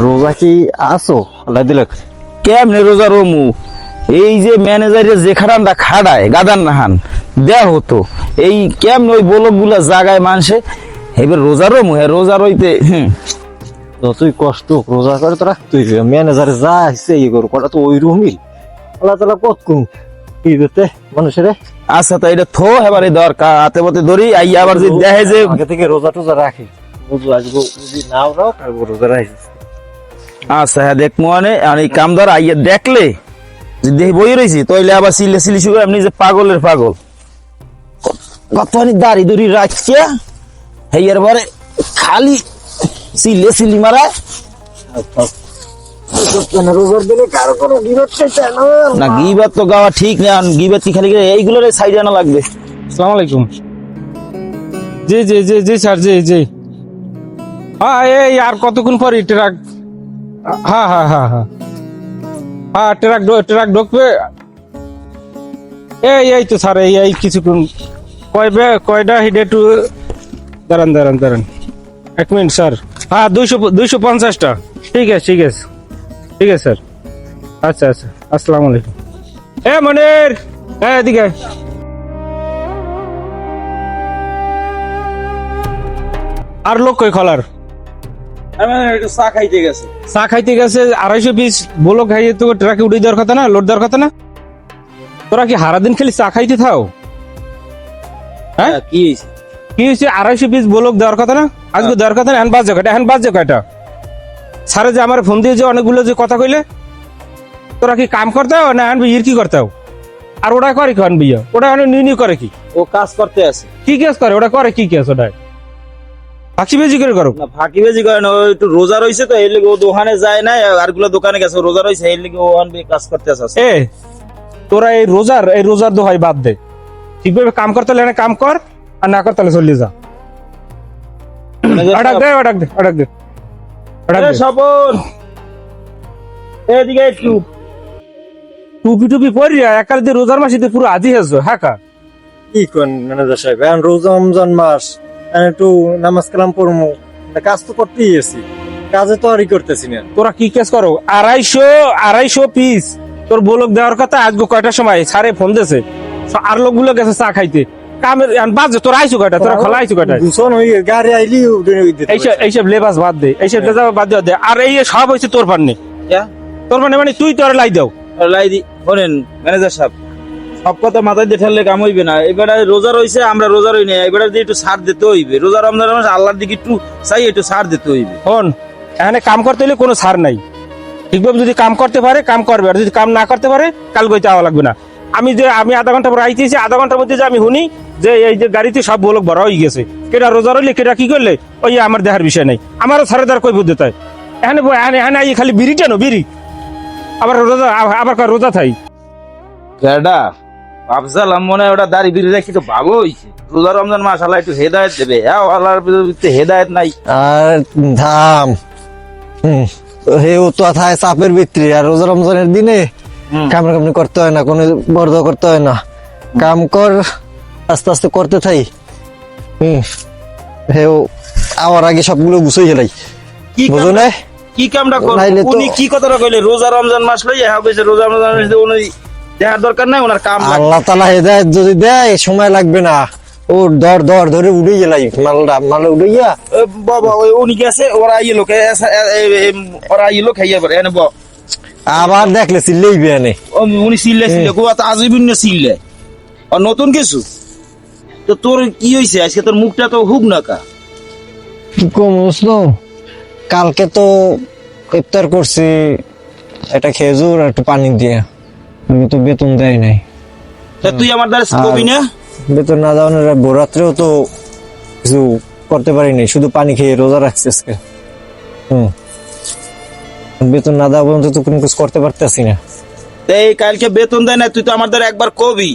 রোজা কি আসো আল্লাহ দিলে কেমনে রোজা রমু? এই যে ম্যানেজারের যেখানটা খাড়ায় গাদার নাহান দেয়া হতো, এই কেমনে ওই বলক গুলা জাগায় মানুষে এবার রোজা রমু? হ্যাঁ রোজা রইতে যতই কষ্ট রোজা করে তো রাখতেই ম্যানেজারে যা আসছে ইয়ে করো কটা তো ওই রুমিল আল্লাহ তালা কত কম ই দিতে মানুষের। আচ্ছা তো এটা থো এবারে দরকার হাতে পথে ধরি আইয়া আবার যদি দেখে যে আগে থেকে রোজা টোজা রাখি বুঝলো আসবো যদি নাও রাও তারপর রোজা রাখি। আচ্ছা হ্যাঁ দেখ মনে আর এই কামদার আইয়া দেখলে যদি দেখি বই রয়েছি তাইলে আবার সিলে সিলি শুরু এমনি যে পাগলের পাগল কতখানি দাড়ি দুড়ি রাখিয়া হেয়ার পরে খালি সিলে সিলি মারা রোজার দিনে কারো কোনো গিবত চাইছে না। গিবাত তো গাওয়া ঠিক না, গিবাত কি খালি এইগুলোর সাইডে আনা লাগবে। আসসালামু আলাইকুম। জি জি জি জি স্যার, জি জি। হ্যাঁ এই আর কতক্ষণ পরে ট্রাক, হ্যাঁ হ্যাঁ হ্যাঁ হ্যাঁ হ্যাঁ ট্রাক ঢুকবে। এই তো স্যার এই কিছুক্ষণ কয়টা হিডে একটু দাঁড়ান 1 মিনিট স্যার। হ্যাঁ 250টা। ঠিক আছে স্যার। আচ্ছা আসসালামু আলাইকুম। মনির এদিকে আর লোক কই খলার চা খাইতে গেছে 250 পিস বলো খাইয়ে তো ট্রাকে উঠে দেওয়ার কথা না, লোড দেওয়ার কথা না। তোরা কি সারাদিন খালি চা খাইতে থাও? হ্যাঁ কি হয়েছে? 250 পিস বলক দেওয়ার কথা না, আজকে দেওয়ার কথা না। এখন বাজে কয়টা? স্যারে যে আমার ফোন দিয়ে যে অনেকগুলো যে কথা কইলে, তোরা কি কাম করতে হও না এখন বিয়ের কি করতে হও? আর ওটা করে কি বিয়ে? ওটা অনেক নির্ণয় করে কি? ও কাজ করতে আছে। কি কেস করে ওটা? করে কি কেস ওটা? ফাঁকিবাজি করে করো না ফাঁকিবাজি করে না, ও একটু রোজা রইছে তো এর লেগে ও দোকানে যায় না, আর গুলো দোকানে গেছে রোজা রইছে এর লেগে ও আনবে কাজ করতে আছে। তোরা এই রোজার দোহাই বাদ দে, ঠিকভাবে কাম করতে হলে কাম কর, আর না করতে হলে চলে যা। অর্ডার দে। স্বপন এদিকে একটু টুপি পরিয়া একাল দিয়ে রোজার মাসে পুরো আজি হেছো হাকা। কি কোন ম্যানেজার সাহেব এখন রোজা রমজান মাস একটু নামাজ কালাম পড়মু কাজ তো করতেই আছি, কাজে তো আরই করতেছি না। তোরা কি কেস করো? 250 পিস তোর বলক দেওয়ার কথা আজকে কয়টার সময় সারে ফোন দিয়েছে, আর লোকগুলো গেছে চা খাইতে। কামের বাজে তোরা আইসো কয়টা? তোরা খোলা আইসো কয়টা? দুশন ওই গাড়ি আইলি এইসব লেবাস বাদ দে, এইসব বাদ দে। আর এই সব হয়েছে তোর পান্নে, মানে তুই তোর লাই দাও। লাই দি বলেন ম্যানেজার সাহেব, সব কথা মাথায় দিয়ে ঠেললে কাম হইবে না। এবারে রোজা রইছে, আমরা রোজা রই না, এবারে দিয়ে একটু ছাড় দিতে হইবে। রোজা রমজান মাস আল্লাহর দিকে একটু চাই, একটু ছাড় দিতে হইবে। শোন, এখানে কাম করতে হলে কোনো ছাড় নাই। ঠিকভাবে যদি কাম করতে পারে কাম করবে, আর যদি কাম না করতে পারে কাল গইতে আওয়া লাগবে না। আমি আধা ঘন্টা পর আইতেছি, আধা ঘন্টার মধ্যে যে আমি শুনি যে এই যে গাড়িতে সব বলক ভরা হয়ে গেছে, কেটা রোজা রইলে কেটা কি করলে ওই আমার দেখার বিষয় নাই। আমারও ছাড়ে দেওয়ার কই বুদ্ধি তাই এখানে আই খালি বিড়ি কেন বিড়ি, আবার রোজা থাই কেডা ভাবছিলাম মনে হয় ওটা দাড়ি বিড়ি রাখি তো ভালো হইছে। রোজা রমজান মাস আল্লাহ একটু হেদায়েত দেবে, আল্লাহর বিরুদ্ধে হেদায়েত নাই। আর ধাম হেও তো থায় চাপের ভিতরে, আর রোজা রমজানের দিনে কামড়ি করতে হয় না, কোনো বর্ধ করতে হয় না। কাম কর আস্তে আস্তে করতে থাই। হেও আওয়ার আগে সবগুলো গুছাই গেলাই বুঝো না কি কামটা করবে? উনি কি কথাটা কইলে রোজা রমজান মাস লইয়া হ্যাঁ কইছে রোজা রমজান মাস উনি দেখার দরকার নাই, ওনার কাম আল্লাহ তাআলা হেদায়েত যদি দেয় সময় লাগবে না। ও ধরে উড়ে গেলাই মাল উড়াইয়া বাবা ওই উনি গেছে, ওরা আইলো খাইয়া পরে এনে আবার দেখলে চিল্লেই বেয়ানে উনি চিল্লে গোয়া তো আজীবন্য চিল্লে। আর নতুন কিছু তো তোর কি হয়েছে আজকে? তোর মুখটা তো হুক না কা কালকে তো ইফতার করছি একটা খেজুর আর একটু পানি দিয়ে, তো বেতন দেয় নাই। তুই আমার দ্বারা কবি না? বেতন না দেওয়ার ভোররাত্রেও তো কিছু করতে পারিনি, শুধু পানি খেয়ে রোজা রাখছি আজকে। বেতন না দেওয়া পর্যন্ত তো কোনো কিছু করতে পারতেছি না। এই কালকে বেতন দেয় না, তুই তো আমার দ্বারা একবার কবি।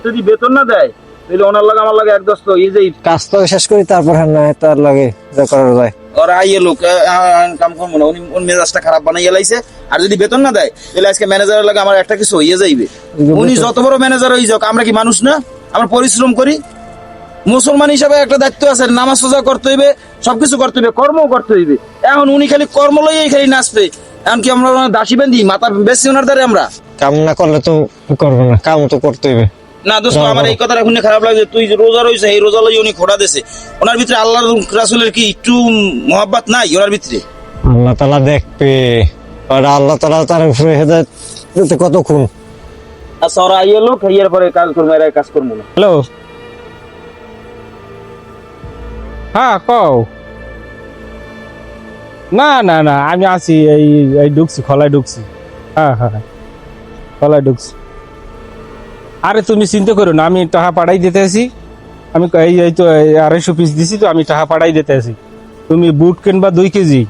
যদি বেতন না দেয় তাহলে ওনার লাগে আমার লাগে এক দোস্ত এই যে কাজ তো শেষ করি তারপর হ্যাঁ না তার লাগে যা করা যায়। ওরা আইয়ে লোক কাম করবো না, উনি মেজাজটা খারাপ বানাইয়া লাইছে। আর যদি বেতন না দেয় তাহলে আজকে ম্যানেজারের লাগে আমার একটা কিছু হইয়া যাইবে। উনি যত বড় ম্যানেজার হয়ে যাক, আমরা কি মানুষ না? আমরা পরিশ্রম করি। মুসলমান হিসাবে একটা দায়িত্ব আছে, নামাজ সোজা করতে হইবে, সবকিছু করতে হইবে, কর্ম করতে হইবে। এখন উনি খালি কর্ম লইয়াই খালি নাচবে। এখন কি আমরা ওনার দাসী বান্ধি, মাথা বেশি ওনার দ্বারে আমরা? কাম না করলে তো করবো না, কাম তো করতে হবে। না দোস্ত, আমার এই কথাটা শুনে খারাপ লাগে। তুই যে রোজা রয়েছে, এই রোজা লই উনি খোড়া দিছে, ওনার ভিতরে আল্লাহ রাসূলের কি একটু মহব্বত নাই ওনার ভিতরে? আল্লাহ তাআলা দেখবে, আর আল্লাহ তাআলা তার উপরে হেদায়েত দিতে কতক্ষণ। আচ্ছা ওরা আইয়ে লোক খাইয়ার পরে কাজ করবো, এরা কাজ করবো না। হ্যালো, হ্যাঁ কও। না না না, আমি আছি, এই ঢুকছি, খোলায় ঢুকছি। হ্যাঁ হ্যাঁ, খোলায় ঢুকছি। আরে তুমি চিন্তা করো না, আমি টাকা পাঠাই দিতে আছি। আমি এই তো 250 পিস দিছি, তো আমি টাকা পাঠাই দিতে আছি। তুমি বুট কিনবা 2 কেজি,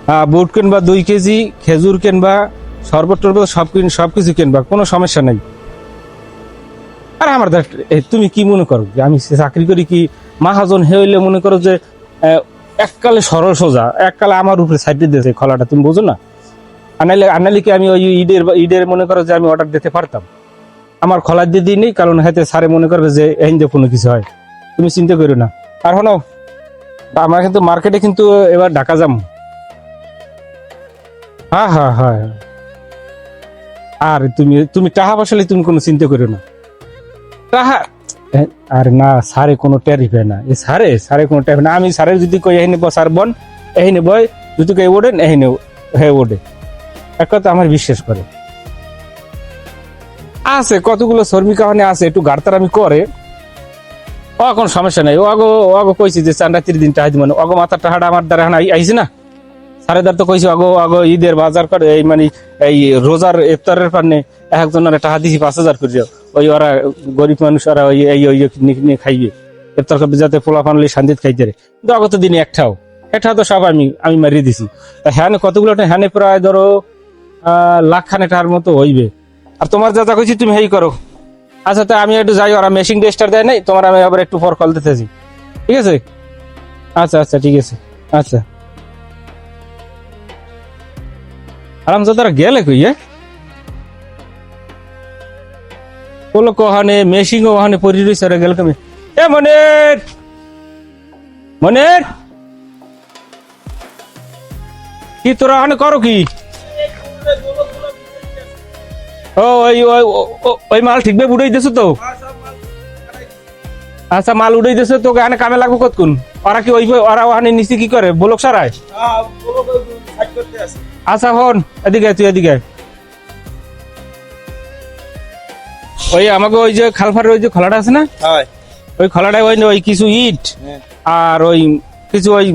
হ্যাঁ বুট কিনবা 2 কেজি, খেজুর কিনবা, শরবত টরবত সবকিছু কিনবা, কোনো সমস্যা নাই। আর আমার তুমি কি মনে করো যে আমি চাকরি করি কি মাহাজন হইলে মনে করো যে এককালে সরল সোজা, এককালে আমার উপরে সাইডে দিয়েছে খোলাটা, তুমি বোঝো না? আনাইলে কি আমি ওই ঈদের মনে করো যে আমি অর্ডার দিতে পারতাম? আমার খোলা দিয়ে দিই নেই, কারণ হাতে সারে মনে করবে যে এই যে কোনো কিছু হয়। তুমি চিন্তা করো না। আর হনো, আমার কিন্তু মার্কেটে কিন্তু এবার ঢাকা যাম। হ্যাঁ হ্যাঁ হ্যাঁ, আর তুমি টাকা পয়সালে তুমি কোনো চিন্তা করো না। টাকা আর না, সারে কোনো ট্যারিফ না, এই সারে কোনো ট্যারিফ না। আমি সারে যদি কই এই নেব সার বন, এই নেব, যদি কই ওডেন এই নেব, হ্যাঁ ওডে। এক কথা আমার বিশ্বাস করে আছে, কতগুলো শ্রমিক কাহানি আছে, একটু গাড়তার আমি করে, ও কোনো সমস্যা নাই। অগো কইছি যে 4 দিন টাকা দিব, অগো মাথার টাকাটা আমার দ্বারা আইছে না। সাড়ে দ্বার তো কইছি অগো ঈদের বাজার করে, এই মানে এই রোজার ইফতারের পান্নে একজনের টাকা দিছি 5000 করে, ওই ওরা গরিব মানুষ, ওরা ওই নিয়ে খাইবে, ইফতার করবে যাতে পোলা পানলে শান্তিতে খাইতে রে। কিন্তু আগত দিনে একটাও তো সব আমি মারিয়ে দিছি। হ্যাঁ কতগুলো হ্যাঁ প্রায় ধরো লাখখানে টাকার মতো হইবে। আর তোমার যা যা কইছি তুমি হেই করো। আচ্ছা তা আমি একটু যাই, ওরা মেশিন টেস্টার দেয় নাই, তোমার আমি আবার একটু পর কল দিতেছি, ঠিক আছে? আচ্ছা আচ্ছা ঠিক আছে, আচ্ছা। আরামজাদারা গেলে কই বলো কহানে মেশিং ওখানে পরি রইছে, গেল কমে। এ মনের কি তোরা ওখানে করো কি? ও ওই মাল ঠিকভাবে উড়াই দিছো তো? আচ্ছা মাল উড়াই দিছো, তোকে এখানে কামে লাগবো কতক্ষণ? ওরা কি ওরা ওখানে নিচে কি করে, বলক সারায়? আচ্ছা হন, এদিকে তুই এদিকে। ওই আমাকে ওই যে খালফারের ওই যে খোলাটা আছে না, ওই খোলাটায় ওই কিছু ইট আর ওই কিছু ওই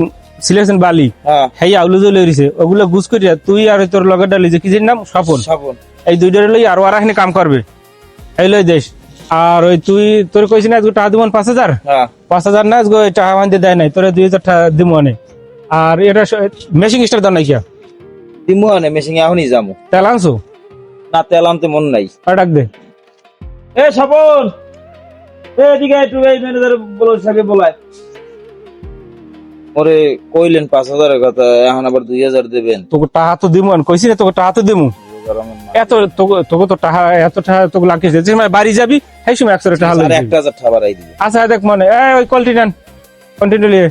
সিলেকশন বালি, হ্যাঁ আউলু জলে রইছে, ওগুলো গুছ করিয়া তুই আর তোর লগের ডালি যে কি নাম স্বপন, এই দুইটারে লই আর ওরা এখানে কাম করবে, এই লই দেশ। আর ওই তোর কইছি না টাকা দিব 5000, 5000 না টাকা মান দেয় নাই, তোর 2000 টাকা দিব অনেক। আর এটা মেশিং স্টার দাও নাই কিয়া দিমু আনে মেশিং এখনই যামু। তেল আনছো না? তেল আনতে মন নাই। ডাক দে। এ স্বপন, এদিকে একটু এই ম্যানেজার বলো, সাহেব বলায় ওরে কইলেন 5000 এর কথা, এখন আবার 2000 দেবেন। তোকে টাকা তো দিমু, কইছি না তোকে টাকা তো দিমু। এত তোকে তো টাকা, এত টাকা তোকে লাগছে, যে সময় বাড়ি যাবি সেই সময় 100 টাকা লাগবে। 1000 টাকা বাড়াই দিবে। আচ্ছা দেখ মনে ওই কোয়ালিটি নেন, কন্টিনিউ নিয়ে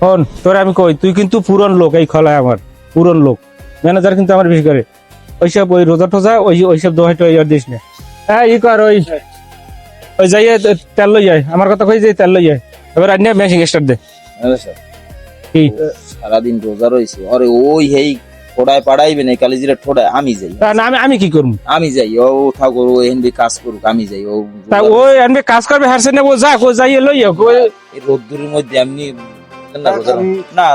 হন। তোরে আমি কই, তুই কিন্তু পুরন লোক, এই খলায় আমার পুরন লোক, ম্যানেজার কিন্তু আমার বেশি করে। ওইসব ওই রোজা টোজা ওইসব দোহাইটো দিস না। হ্যাঁ ই কর, ওই যাইয়ে তেল লই যায়, আমার কথা কই যে তেল লই যায়। এবার আনিয়ে মেশিং স্টার্ট দে। কি সারাদিন রোজা রইছে, আরে ওই হেই ঠোড়ায় পাড়াইবে না, কালিজিরা ঠোড়ায় আমি যাই না, আমি কি করব? আমি যাই, ও থাকো ও এনবি কাজ করুক, আমি যাই। ও তা ওই এনবি কাজ করবে, হারছে না ও যাক, ও যাইয়ে লই যাক। এই রোদ্দুরের মধ্যে এমনি না।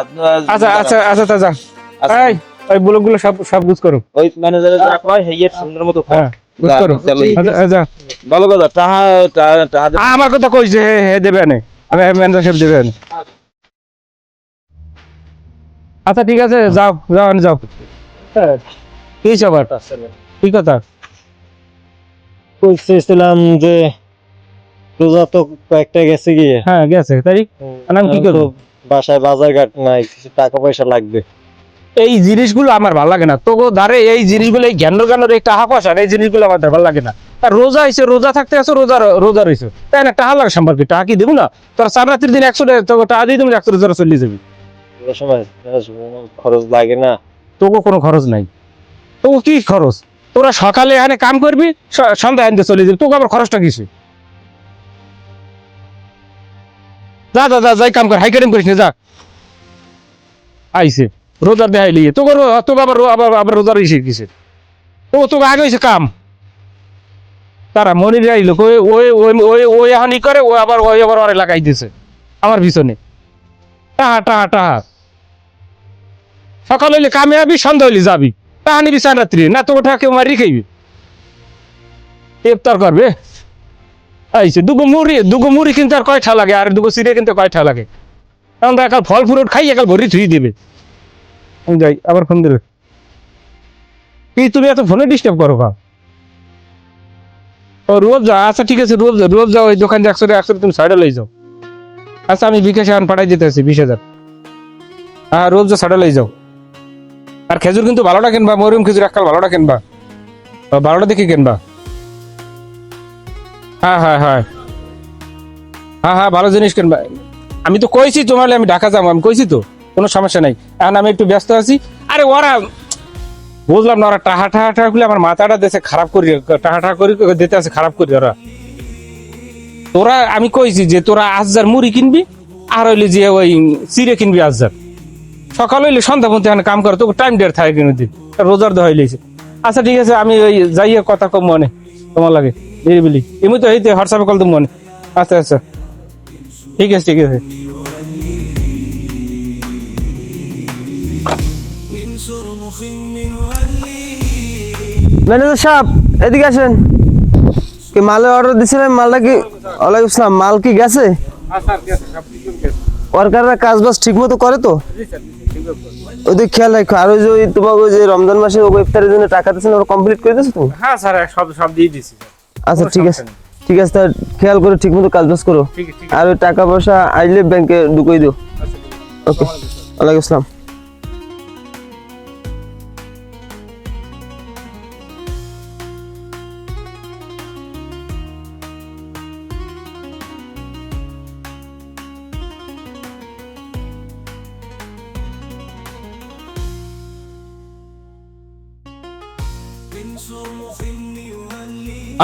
আচ্ছা আচ্ছা আচ্ছা তা যা, এই ওই ব্লকগুলো সব গুছ করো। ওই ম্যানেজারে যা কয় হেইয়ের সুন্দর মতো হ্যাঁ গুছ করো। আচ্ছা ভালো কথা। টাকা আমার কথা কইছে, হে দেবে না, আমি ম্যানেজার সাহেব দেবে না। আচ্ছা ঠিক আছে, যাও যাও। কি সবার কি কথা কইছিলাম যে রোজা তো কয়েকটা গেছে গিয়ে। হ্যাঁ গেছে, তাই আমি কি করব? বাসায় বাজার ঘাট নাই, কিছু টাকা পয়সা লাগবে। এই জিনিসগুলো আমার ভালো লাগে না, তোকে ধারে এই জিনিসগুলো, এই জ্ঞানের এই টাকা পয়সা, এই জিনিসগুলো আমার ভালো লাগে না। আর রোজা হয়েছে, রোজা থাকতে আছো, রোজা রয়েছে, তাই না? টাকা লাগে সম্পর্কে, টাকা কি দেবো না? তোরা 4 রাত্রির দিন 100 টাকা দিয়ে দেবো, 100 টাকা চলে যাবি। খরচ লাগে না? তোকে কোনো খরচ নাই। তোকে কি খরচ? তোরা সকালে এখানে কাম করবি, সন্ধ্যা আনতে চলে যাবি, তোকে আবার খরচটা কিসে? যা যা যা, যাই কাম কর, হাইকারিং করিস না, যা। আইসে রোজার দেখাই লিয়ে তোকে তোকে আবার আবার রোজার ইসে কিসে? তোকে আগে হয়েছে কাম। তারা মনির আইল ওই ওই ওই ওই ওই হানি করে, ও আবার ওরে লাগাই দিছে আমার পিছনে। টাহা টাহা টাহা, সকাল হইলে কামে আবি, সন্ধ্যা হইলে যাবি, টাহা নিবি 4 রাত্রি, না তোকে টাকা কেউ মারি খাইবি? ইফতার করবে আইসে, দুগো মুড়ি কিনতে আর কয়টা লাগে, আর দুগো চিড়ে কিনতে কয়টা লাগে? এখন তো একাল ফল ফ্রুট খাই একাল ভরি ধুই দেবে। আমি যাই, আবার ফোন দিলে কি তুমি এত ফোনে ডিস্টার্ব করো কা? ও রোজ যা, আচ্ছা ঠিক আছে, রোজ যাও, ওই দোকান 100 তুমি সাইডে লই যাও। আচ্ছা আমি বিকাশে এখন পাঠাই দিতে আছি 20,000। হ্যাঁ রোজ যা সাইডে লই যাও। আর খেজুর কিন্তু ভালোটা কিনবা, মরিয়ম খেজুর এককাল ভালোটা কিনবা, ভালোটা দেখে কিনবা। হ্যাঁ হ্যাঁ হ্যাঁ হ্যাঁ হ্যাঁ, ভালো জিনিস কিনবা। আমি তো কইছি তোমার, আমি ঢাকা যাবো, আমি কইছি তো, কোনো সমস্যা নাই। এখন আমি একটু ব্যস্ত আছি। আরে ওরা বুঝলাম না, ওরা টাহা টাহা টাহা করলে আমার মাথাটা দেশে খারাপ করি, টাহা টাহা করি দিতে আছে খারাপ করি ওরা। তোরা আমি কইছি যে তোরা আজজার মুড়ি কিনবি, আর হইলে যে ওই চিড়ে কিনবি আজজার। সকাল হইলে সন্ধ্যা পর্যন্ত এখানে কাম করে, তোকে টাইম ডেট থাকে কিনে দিন, রোজার দেওয়া হইলেছে। আচ্ছা ঠিক আছে, আমি ওই যাইয়ে কথা কম মনে তোমার লাগে নিরিবিলি, এমনি তো এইতে হোয়াটসঅ্যাপে কল তো মনে। আচ্ছা আচ্ছা ঠিক আছে ঠিক আছে। ম্যানেজার সাহেব এদিকে আসেন। কি মালের অর্ডার দিছিলেন? মালটা কি? ওয়ালাইকুম আসসালাম। মাল কি গেছে? ওয়ার্কাররা কাজ বাজ ঠিক মতো করে তো? ওদের খেয়াল রাখো। আর ওই যে তোমাকে ওই যে রমজান মাসে ইফতারের জন্য টাকা দিয়েছেন, ওরা কমপ্লিট করে দিয়েছো তো? হ্যাঁ স্যার, সব দিয়ে দিছি। আচ্ছা ঠিক আছে ঠিক আছে, তার খেয়াল করে ঠিক মতো কাজ বাজ করো। আর ওই টাকা পয়সা আইলে ব্যাংকে ঢুকিয়ে দিও। ওকে, ওয়ালাইকুম আসসালাম।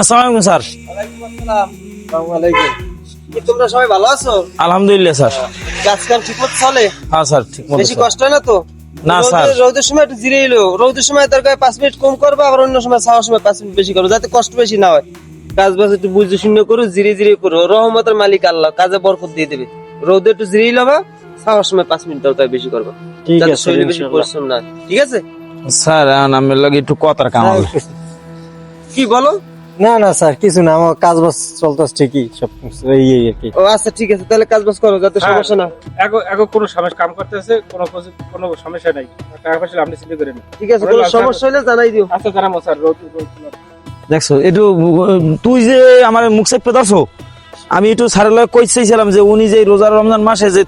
আসসালামু আলাইকুম স্যার। তোমরা সবাই ভালো আছো? আলহামদুলিল্লাহ স্যার। কাজ কাম ঠিক মতো চলে? হ্যাঁ স্যার ঠিক মতো। বেশি কষ্ট হয় না তো? না স্যার। রোদের সময় একটু জিরে এলো, রোদের সময় দরকার 5 মিনিট কম করবো, আবার অন্য সময় ছাওয়ার সময় 5 মিনিট বেশি করো, যাতে কষ্ট বেশি না হয়। কাজ বাজ একটু বুঝে শুনে করো, জিরে জিরে করো, রহমতের মালিক আল্লাহ কাজে বরকত দিয়ে দেবে। রোদে একটু জিরে লবা, ছাওয়ার সময় 5 মিনিট দরকার বেশি করবা, যাতে শরীরে বেশি পরিশ্রম না। ঠিক আছে স্যার, আমার লাগে একটু কথার কাম হবে। কি বলো? না না স্যার, কিছু না, আমার কাজ বাজ চলতেছে ঠিকই, সব এই আর কি। ও আচ্ছা ঠিক আছে, তাহলে কাজ বাজ করো যাতে সমস্যা না। এখন কোনো সমস্যা কাম করতেছে, কোনো সমস্যা নাই, টাকা পয়সা আপনি চিন্তা করেন। ঠিক আছে, কোনো সমস্যা হলে জানাই দিও। আচ্ছা জানাবো স্যার। দেখছো একটু, তুই যে আমার মুখ চেপে দাসো, আমি একটু স্যারের লগে কইছিলাম যে উনি যে রোজা রমজান মাসে যে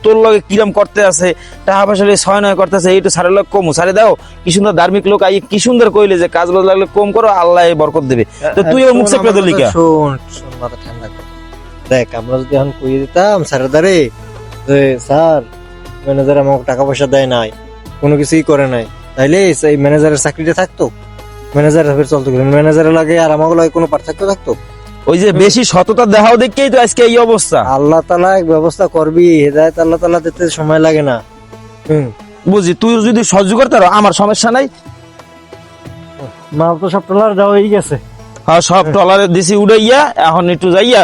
তোর লগে কিরম করতে আছে, টাকা পয়সা ছয় নয় করতেছে, একটু স্যারের লগে কম। স্যারে দাও কি সুন্দর ধার্মিক লোক, আই কি সুন্দর কইলে যে কাজ বাজ লাগলে কম করো, আল্লাহ বরকত দেবে। তো তুই ওর মুখ চেপে দিলি কে? শোন শোন, মাথা ঠান্ডা কর। দেখ, আমরা যদি এখন কইয়ে দিতাম স্যারের দ্বারে যে স্যার ম্যানেজার আমাকে টাকা পয়সা দেয় নাই, কোনো কিছুই করে নাই, তাইলে এই ম্যানেজারের চাকরিটা থাকতো? ম্যানেজার ভাবে চলতো, ম্যানেজারের লাগে আর আমাকে লাগে কোনো পার্থক্য থাকতো? ওই যে বেশি সততা দেখাও দেখেই তো আজকে এই অবস্থা। আল্লাহ তাআলা এক ব্যবস্থা করবি, হেদায়েত আল্লাহ তাআলা দিতে সময় লাগে না। বুঝি, তুই যদি সহ্য করতে পারো আমার সমস্যা নাই। মাল তো সব টলার দেওয়া হয়ে গেছে। হ্যাঁ সব টলারে দিছি উড়াইয়া, এখন একটু যাইয়া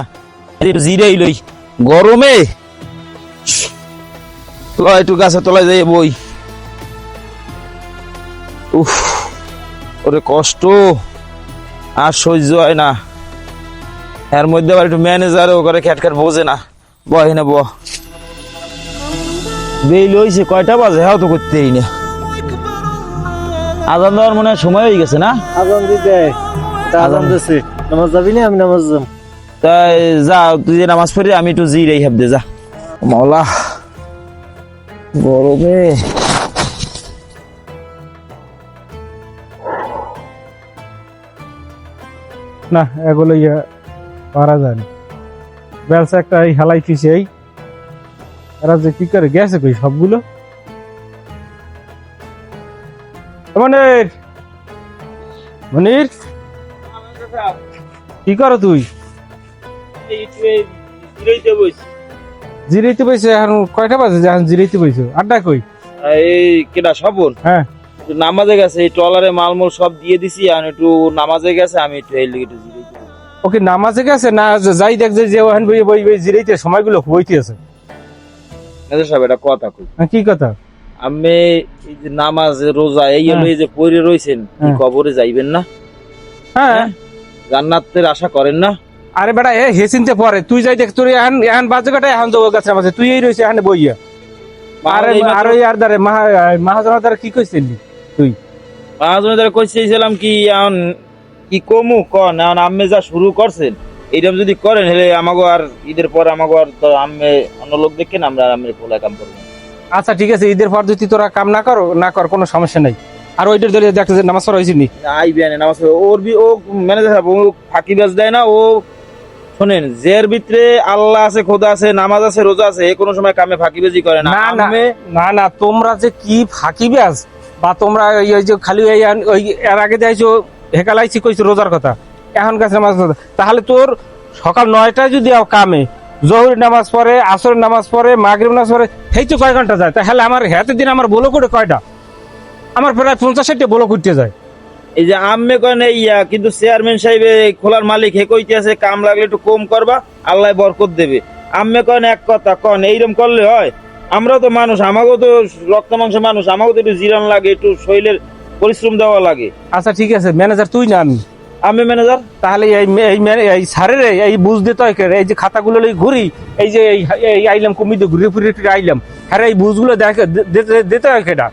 একটু জিরাই লই গরমে। একটু গাছের তলায় যাই বই। উফ, ওরে কষ্ট আর সহ্য হয় না। এর মধ্যে আবার একটু ম্যানেজারও করে খেটখাট বোঝে না। বহে না বেইল হয়েছে, কয়টা বাজে হ্যাঁ তো করতেই না। আজান দেওয়ার মনে হয় সময় হয়ে গেছে না? আজান দিতে আজান দিছে, নামাজ যাবি না? আমি নামাজ যাব। তাই যা, তুই যে নামাজ পড়ি, আমি একটু জিরাই হাবদে যা। মাওলা গরমে না এগুলো পারা যায় না। ব্যবসা একটা এই হেলাই ফিসে এই এরা যে কি করে গেছে কই সবগুলো। মনির, মনির কি করো তুই? জিরাইতে বইছো এখন কয়টা বাজে যে এখন জিরাইতে বইছো? আড্ডা কই? এই কেডা স্বপন হ্যাঁ একটু নামাজে গেছে, এই ট্রলারে মালমূল সব দিয়ে দিছি, আর একটু নামাজে গেছে, আমি একটু এই লিগে একটু জিরাইতে বসছি। ওকে নামাজে গেছে না যাই দেখ যে ওখান বই বই বই জিরাইতে সময়গুলো বইতে আছে। মেজর সাহেব এটা কথা কই, কি কথা? আমি এই যে নামাজ রোজা এই হলো এই যে পড়ে রইছেন, কি হ্যাঁ। কবরে যাইবেন না? হ্যাঁ জান্নাতের আশা করেন না? আরে বেটা এ হেসিনতে পরে তুই যাই দেখ তোর এখন এখন বাজে কাটা এখন যাবো গাছের নামাজে তুই এই রয়েছে এখানে বইয়া। আরে আরে আর দারে মাহাজনের দ্বারা কি কইছিলি তুই? মহাজনের কইছিলাম কি এখন কি কমু কন, এখন আম্মে যা শুরু করছেন এইরকম যদি করেন হেলে আমাগো আর ঈদের পর আমাগো আর তো আম্মে অন্য লোক দেখেন, আমরা আর আম্মের পোলা কাম করবো। আচ্ছা ঠিক আছে, ঈদের পর যদি তোরা কাম না কর কোনো সমস্যা নাই। আর ওইটার দলে দেখতে যে নামাজ পড়া হয়েছিস নি আইবি আনে নামাজ পড়ে। ওর ও ম্যানেজার সাহেব ও ফাঁকি বাজ দেয় না। ও শোনেন জের ভিতরে আল্লাহ আছে, খোদা আছে, নামাজ আছে, রোজা আছে, এ কোনো সময় কামে ফাঁকিবাজি করে না। না না না না তোমরা যে কি ফাঁকি ব্যাস বা তোমরা এই যে খালি ওই এর আগে দেখছো হেকালাইছি কইছো রোজার কথা, এখন কাছে নামাজ কথা। তাহলে তোর সকাল 9টায় যদি কামে জহুরের নামাজ পড়ে, আসরের নামাজ পড়ে, মাগরিব নামাজ পড়ে, এই তো কয় ঘন্টা যায়? তাহলে আমার হাতে দিন আমার বলো করে কয়টা? আমার প্রায় 50-60টা বলো করতে যায়। এই যে আম্মে কয় ইয়া, কিন্তু চেয়ারম্যান সাহেব খোলার মালিক হে কইতে আছে কাম লাগলে একটু কম করবা, আল্লাহ বরকত দেবে। আম্মে কন এক কথা কন এইরকম করলে হয়? আমরাও তো মানুষ, আমাকেও তো রক্ত মাংস মানুষ, আমাকেও তো একটু জিরান লাগে, একটু শরীরের পরিশ্রম দেওয়া লাগে। আচ্ছা ঠিক আছে, ম্যানেজার তুই না আমি? আমি ম্যানেজার। তাহলে এই স্যারের এই বুঝ দিতে হয়, এই যে খাতাগুলো ঘুরি, এই যে এই আইলাম কমিতে ঘুরে ফিরে আইলাম, হ্যাঁ এই বুঝগুলো দিতে হয় কেটা?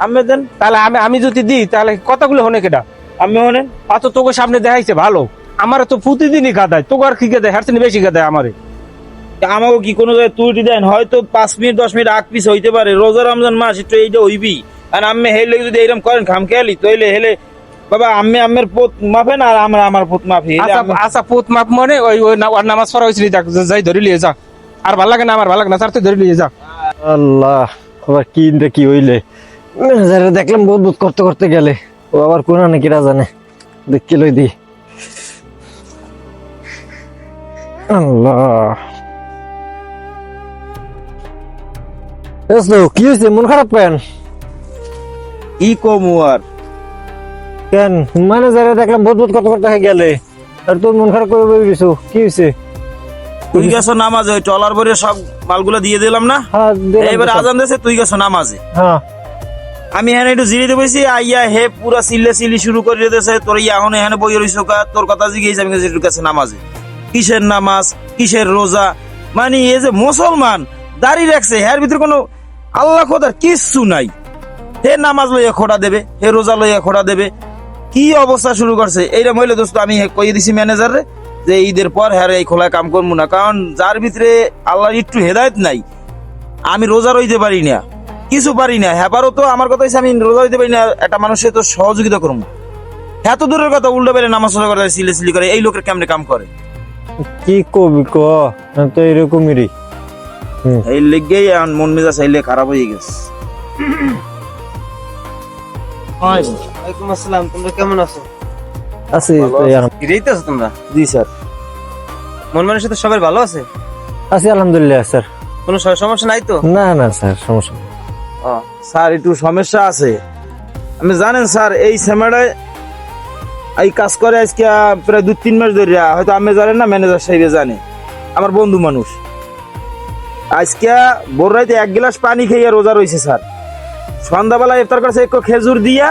আমি দেন। তাহলে আমি যদি দিই তাহলে কথাগুলো হনে কেটা? আমি হনেন অত তোকে সামনে দেখাইছে ভালো, আমার তো প্রতিদিনই গাদায়, তোকে আর কি গাদায়, হার বেশি গাদায় আমারে। আমাকে কি কোনো জায়গায় ত্রুটি দেন? হয়তো 5 মিনিট 10 মিনিট আগ পিছ হইতে পারে, রোজা রমজান মাস একটু এইটা হইবি। আর আমি হেলে যদি এইরকম করেন খামখেয়ালি তইলে হেলে বাবা আমি আমের পোত মাফেন আর আমরা আমার পোত মাফি। আচ্ছা পোত মাপ মনে ওই নামাজ পড়া হয়েছিল, যাই ধরে লিয়ে যা। আর ভাল লাগে না, আমার ভাল লাগে না, তার তুই ধরে লিয়ে যা। আল্লাহ, আবার কি হইলে ম্যানেজারে দেখলাম বহুত বহুত করতে করতে গেলে, ও আবার কোন নাকি জানে, দেখি লই দি। আল্লাহ কি হয়েছে? মন খারাপ কেন? ই কমু আর কেন ম্যানেজারে দেখলাম বহুত বহুত করতে করতে গেলে, আর তোর মন খারাপ করে বই গেছো, কি হয়েছে? তুই গেছো নামাজে, ওই টলার ভরে সব মালগুলো দিয়ে দিলাম না, হ্যাঁ এবার আজান দিয়েছে, তুই গেছো নামাজে। হ্যাঁ আমি এখানে একটু জিরিতে বসি, আইয়া হে পুরা চিল্লি শুরু করে দিয়েছে। তোর এখন এখানে বই রইছো কা? তোর কথা জিজ্ঞেস আমি একটু কাছে নামাজে, কিসের নামাজ কিসের রোজা? মানে এ যে মুসলমান দাড়ি রাখছে, এর ভিতরে কোনো আল্লাহ খোদার কিচ্ছু নাই। হে নামাজ লইয়া খোড়া দেবে, হে রোজা লইয়া খোড়া দেবে, কি অবস্থা শুরু করছে। এইরকম হইলে দোস্ত আমি কইয়ে দিছি ম্যানেজারে যে ঈদের পর হ্যাঁ এই খোলায় কাম করবো না, কারণ যার ভিতরে আল্লাহর একটু হেদায়েত নাই। আমি রোজা রইতে পারি না, কিছু পারি না, হ্যাপারও তো আমার কথা হচ্ছে আমি রোজা হইতে পারি না, একটা মানুষের তো সহযোগিতা করবো। এত দূরের কথা উল্টো বেড়ে নামাজ সোজা করে সিলি করে, এই লোকের কেমনে কাম করে? কি কবি ক, তো এরকমই। এই লেগেই মন মেজাজ চাইলে খারাপ হয়ে গেছে। ওয়ালাইকুম আসসালাম, তোমরা কেমন আছো? আছি ফিরেই তো আছো তোমরা? জি স্যার। মন মানুষের সাথে সবাই ভালো আছে? আছি আলহামদুলিল্লাহ স্যার। কোনো সমস্যা নাই তো? না না স্যার, সমস্যা নেই। স্যার একটু সমস্যা আছে। আমি জানেন স্যার এই সেমাটায় এই কাজ করে আজকে প্রায় 2-3 মাস ধরে, হয়তো আমি জানেন না, ম্যানেজার সাহেব জানে, আমার বন্ধু মানুষ। আজকে ভোর রাইতে 1 গ্লাস পানি খেয়ে রোজা রয়েছে স্যার। সন্ধ্যাবেলা ইফতার করছে 1 খেজুর দিয়া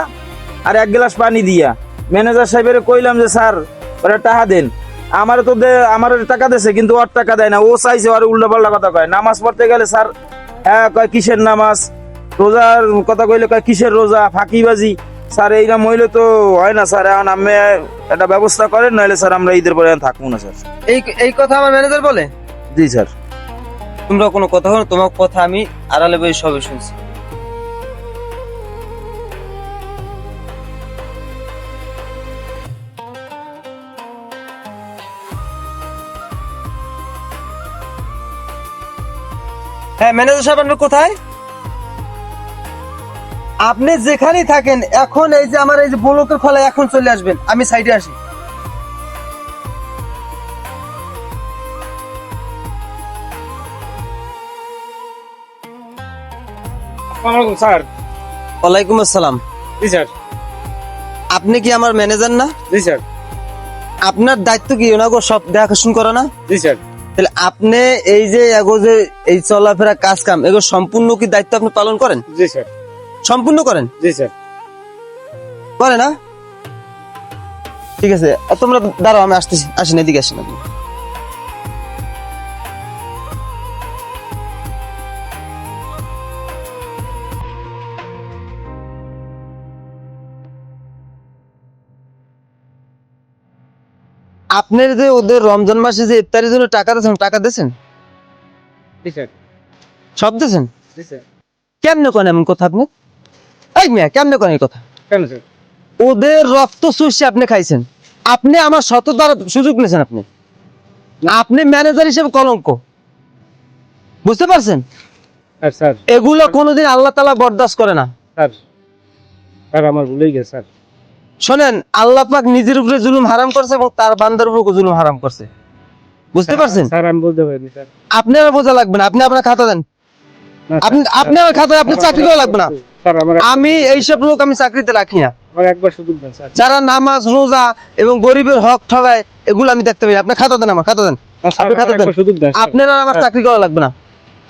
আর 1 গ্লাস পানি দিয়া। ম্যানেজার সাহেবের কইলাম যে স্যার ওরা টাকা দেন, আমার তো আমার টাকা দিয়েছে কিন্তু ওর টাকা দেয় না, ও চাইছে আর উল্টা পাল্টা কথা কয়। নামাজ পড়তে গেলে স্যার হ্যাঁ কয় কিসের নামাজ, রোজার কথা কইলে কয় কিসের রোজা, ফাঁকিবাজি। স্যার এইরকম হইলে তো হয় না স্যার, এখন আমি একটা ব্যবস্থা করেন, নাহলে স্যার আমরা ঈদের পরে থাকবো না স্যার। এই কথা আমার ম্যানেজার বলে? জি স্যার। তোমরা কোনো কথা হলো, তোমার কথা আমি আড়ালে বই সবে শুনছি। হ্যাঁ ম্যানেজার সাহেব, আপনি কোথায়? আপনি যেখানেই থাকেন এখন এই যে আমার এই যে ব্লকের খোলা, এখন চলে আসবেন, আমি সাইডে আসি। স্যার। ওয়ালাইকুম আসসালাম। জি স্যার। আপনি কি আমার ম্যানেজার না? জি স্যার। আপনার দায়িত্ব কি ওনাকে সব দেখাশোনা করা না? জি স্যার। তাহলে আপনি এই যে এগো যে এই চলাফেরা কাজ কাম এগো সম্পূর্ণ কি দায়িত্ব আপনি পালন করেন? জি স্যার। সম্পূর্ণ করেন? জি স্যার। করে না? ঠিক আছে, তোমরা দাঁড়াও, আমি আসতেছি, আসেন এদিকে আসেন আপনি। আপনার যে ওদের রমজান মাসে যে ইফতারের জন্য টাকা দিয়েছেন, টাকা দিয়েছেন? জি স্যার। সব দিয়েছেন? জি স্যার। কেমনে করেন এমন কথা আপনি? এই মিয়া, কেমনে করেন এই কথা? কেন স্যার? ওদের রক্ত চুষে আপনি খাইছেন, আপনি আমার সততার সুযোগ নিয়েছেন, আপনি ম্যানেজার হিসেবে কলঙ্ক, বুঝতে পারছেন? স্যার এগুলো কোনোদিন আল্লাহ তাআলা বরদাস্ত করে না। স্যার স্যার আমার ভুলেই গেছে স্যার। শোনেন, আল্লাহ পাক নিজের উপরে জুলুম হারাম করছে এবং তার বান্দার উপরে জুলুম হারাম করছে, বুঝতে পারছেন? স্যার আমি বলতে পারিনি স্যার। আপনি আর বোঝা লাগবে না, আপনি আপনার খাতা দেন। না, আপনি আমার খাতায় আপনি চাকরি করা লাগবে না। স্যার আমার আমি এইসব লোক আমি চাকরিতে রাখি না। একবার সুযোগ দেন স্যার। যারা নামাজ রোজা এবং গরিবের হক ঠগায়, এগুলো আমি দেখতে পাই। আপনার খাতা দেন, আমার খাতা দেন, স্যার, আপনি খাতা দেন। একবার সুযোগ দেন স্যার। আপনার আর আমার চাকরি করা লাগবে না,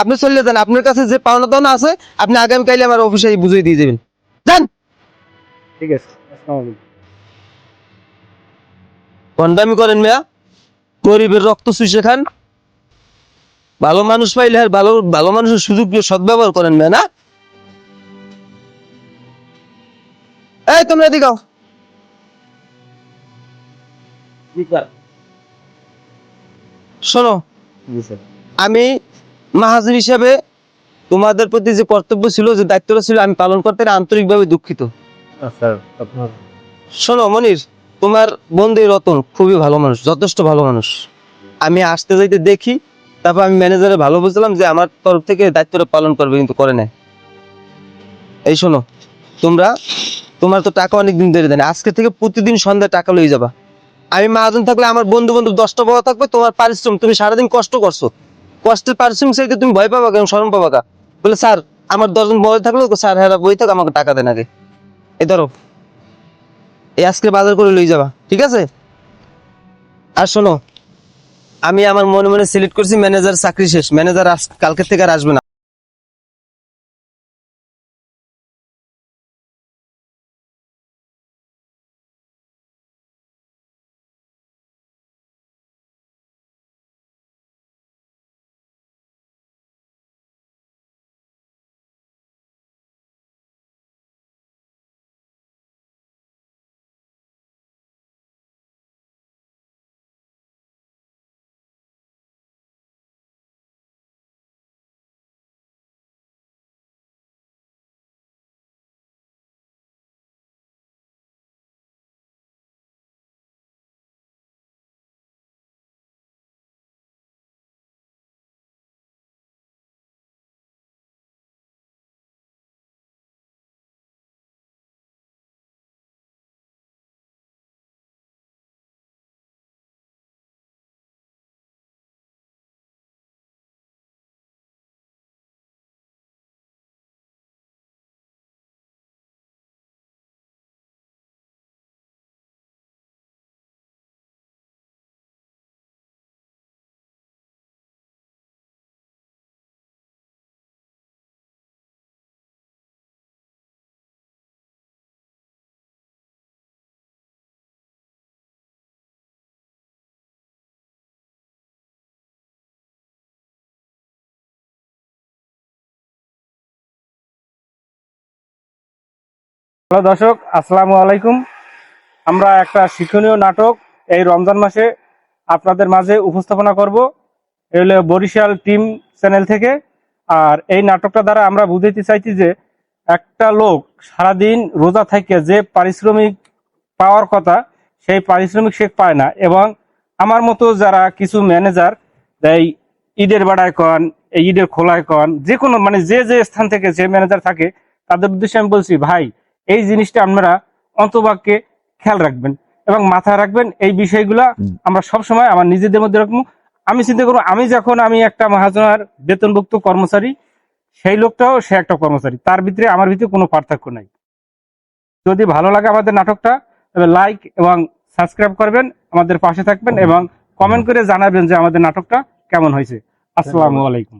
আপনি চলে যান। আপনার কাছে যে পাওনা দাওনা আছে আপনি আগামীকালে আমার অফিসে বুঝিয়ে দিয়ে যাবেন, যান। ঠিক আছে, আসসালামু আলাইকুম। ভন্ডামি করেন মিয়া, গরিবের রক্ত চুষে খান। ভালো মানুষ পাইলে আর ভালো ভালো মানুষের সুযোগ দিয়ে সদ্ব্যবহার করেন মিয়া, না? এই তোমরা এদিকে আও। শোনো, জি স্যার। আমি মাহাজন হিসাবে তোমাদের প্রতি যে কর্তব্য ছিল, যে দায়িত্বটা ছিল, আমি পালন করতে আন্তরিকভাবে দুঃখিত। স্যার আপনার শোনো মনির, তোমার বন্ধু রতন খুবই ভালো মানুষ, যথেষ্ট ভালো মানুষ। আমি আসতে যাইতে দেখি, তারপর আমি ম্যানেজারে ভালো বুঝলাম যে আমার তরফ থেকে দায়িত্বটা পালন করবে, কিন্তু করে নাই। এই শোনো, তোমার তো টাকা অনেক দিন ধরে দেয়, আজকে থেকে প্রতিদিন সন্ধ্যায় টাকা লয়ে যাবা। আমি মাহাজন থাকলে আমার বন্ধু বান্ধব 10টা বাবা থাকবে, তোমার পারিশ্রম, তুমি সারাদিন কষ্ট করছো, কষ্টের পারিশ্রমিক চাইতে তুমি ভয় পাবা কেন, শরম পাবা কা? বলে স্যার আমার 10 জন বই থাকলো, স্যার হ্যাঁ বই থাক, আমাকে টাকা দেন আগে। এই ধরো, এই আজকে বাজার করে লই যাবা, ঠিক আছে? আর শোনো, আমি আমার মনে মনে সিলেক্ট করছি ম্যানেজার চাকরি শেষ, ম্যানেজার কালকে থেকে আর আসবে না। হ্যালো দর্শক, আসসালামু আলাইকুম। আমরা একটা শিক্ষণীয় নাটক এই রমজান মাসে আপনাদের মাঝে উপস্থাপনা করব, এই হলো বরিশাল টিম চ্যানেল থেকে। আর এই নাটকটা দ্বারা আমরা বুঝাইতে চাইছি যে একটা লোক সারাদিন রোজা থেকে যে পারিশ্রমিক পাওয়ার কথা, সেই পারিশ্রমিক সে পায় না। এবং আমার মতো যারা কিছু ম্যানেজার এই ঈদের বেড়ায় কন, এই ঈদের খোলায় কন যে কোনো মানে যে যে স্থান থেকে যে ম্যানেজার থাকে তাদের উদ্দেশ্যে আমি বলছি ভাই এই জিনিসটা আপনারা অন্তবাক্যে খেয়াল রাখবেন এবং মাথায় রাখবেন এই বিষয়গুলা আমরা সব সময় আমার নিজেদের মধ্যে রাখবো। আমি চিন্তা করবো আমি একটা মহাজনের বেতনভুক্ত কর্মচারী, সেই লোকটাও সে একটা কর্মচারী, তার ভিতরে আমার ভিতরে কোনো পার্থক্য নাই। যদি ভালো লাগে আমাদের নাটকটা তবে লাইক এবং সাবস্ক্রাইব করবেন, আমাদের পাশে থাকবেন এবং কমেন্ট করে জানাবেন যে আমাদের নাটকটা কেমন হয়েছে। আসসালামু আলাইকুম।